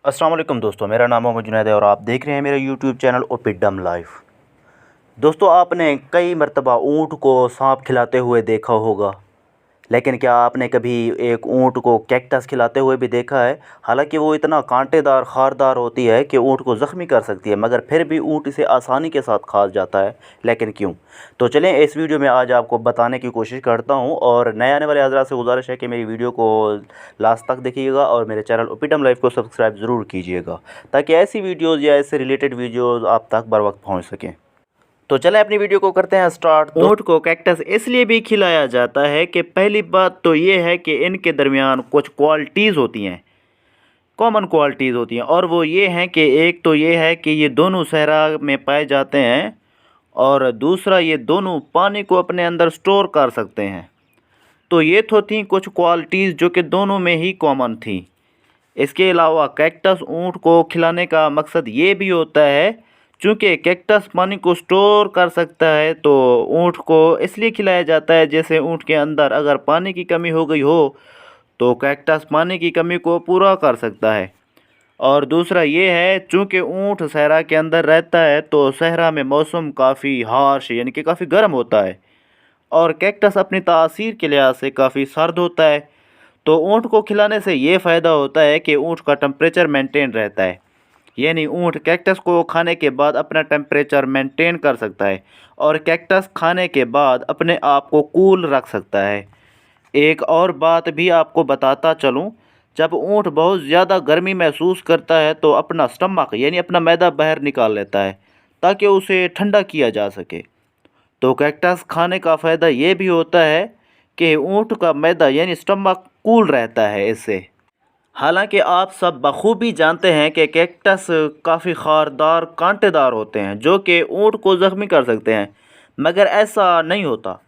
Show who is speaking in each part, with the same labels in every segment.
Speaker 1: अस्सलाम वालेकुम दोस्तों, मेरा नाम मोहम्मद जुनैद है और आप देख रहे हैं मेरा यूट्यूब चैनल ओपिडम लाइफ। दोस्तों, आपने कई मरतबा ऊँट को सांप खिलाते हुए देखा होगा, लेकिन क्या आपने कभी एक ऊँट को कैक्टस खिलाते हुए भी देखा है? हालांकि वो इतना कांटेदार खारदार होती है कि ऊँट को ज़ख्मी कर सकती है, मगर फिर भी ऊँट इसे आसानी के साथ खा जाता है। लेकिन क्यों? तो चलें, इस वीडियो में आज आपको बताने की कोशिश करता हूँ। और नए आने वाले हज़रात से गुजारिश है कि मेरी वीडियो को लास्ट तक देखिएगा और मेरे चैनल ओपिडम लाइफ को सब्सक्राइब ज़रूर कीजिएगा, ताकि ऐसी वीडियोज़ या इससे रिलेटेड वीडियोज़ आप तक बर वक्त पहुँच सकें। तो चलें, अपनी वीडियो को करते हैं स्टार्ट। ऊँट को कैक्टस इसलिए भी खिलाया जाता है कि पहली बात तो ये है कि इनके दरमियान कुछ क्वालिटीज़ होती हैं, कॉमन क्वालिटीज़ होती हैं, और वो ये हैं कि एक तो ये है कि ये दोनों सहरा में पाए जाते हैं, और दूसरा ये दोनों पानी को अपने अंदर स्टोर कर सकते हैं। तो ये तो थी कुछ क्वालिटीज़ जो कि दोनों में ही कॉमन थी। इसके अलावा कैक्टस ऊँट को खिलाने का मकसद ये भी होता है, चूँकि कैक्टस पानी को स्टोर कर सकता है, तो ऊँट को इसलिए खिलाया जाता है जैसे ऊँट के अंदर अगर पानी की कमी हो गई हो तो कैक्टस पानी की कमी को पूरा कर सकता है। और दूसरा ये है, चूँकि ऊँट सहरा के अंदर रहता है तो सहरा में मौसम काफ़ी हार्श यानी कि काफ़ी गर्म होता है, और कैक्टस अपनी तासीर के लिहाज से काफ़ी सर्द होता है। तो ऊँट को खिलाने से ये फ़ायदा होता है कि ऊँट का टेम्परेचर मेंटेन रहता है, यानी ऊँट कैक्टस को खाने के बाद अपना टेम्परेचर मेंटेन कर सकता है और कैक्टस खाने के बाद अपने आप को कूल रख सकता है। एक और बात भी आपको बताता चलूँ, जब ऊँट बहुत ज़्यादा गर्मी महसूस करता है तो अपना स्टमक यानी अपना मैदा बाहर निकाल लेता है ताकि उसे ठंडा किया जा सके। तो कैक्टस खाने का फ़ायदा ये भी होता है कि ऊँट का मैदा यानी स्टमक कूल रहता है इससे। हालांकि आप सब बखूबी जानते हैं कि कैक्टस काफ़ी खारदार कांटेदार होते हैं जो कि ऊँट को ज़ख्मी कर सकते हैं, मगर ऐसा नहीं होता।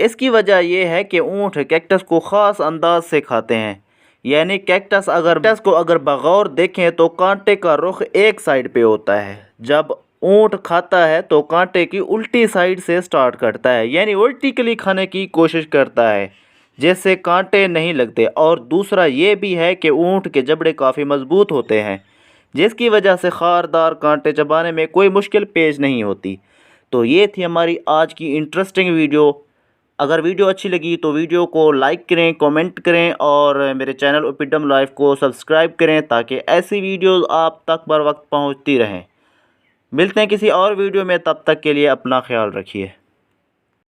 Speaker 1: इसकी वजह यह है कि ऊँट कैक्टस को ख़ास अंदाज से खाते हैं, यानी कैक्टस को अगर बगौर देखें तो कांटे का रुख एक साइड पे होता है। जब ऊँट खाता है तो कांटे की उल्टी साइड से स्टार्ट करता है, यानी वर्टिकली खाने की कोशिश करता है जिससे कांटे नहीं लगते। और दूसरा ये भी है कि ऊँट के जबड़े काफ़ी मज़बूत होते हैं, जिसकी वजह से खारदार कांटे चबाने में कोई मुश्किल पेश नहीं होती। तो ये थी हमारी आज की इंटरेस्टिंग वीडियो। अगर वीडियो अच्छी लगी तो वीडियो को लाइक करें, कमेंट करें और मेरे चैनल ओपिडम लाइफ को सब्सक्राइब करें, ताकि ऐसी वीडियोज़ आप तक बर वक्त पहुँचती रहें। मिलते हैं किसी और वीडियो में, तब तक के लिए अपना ख्याल रखिए।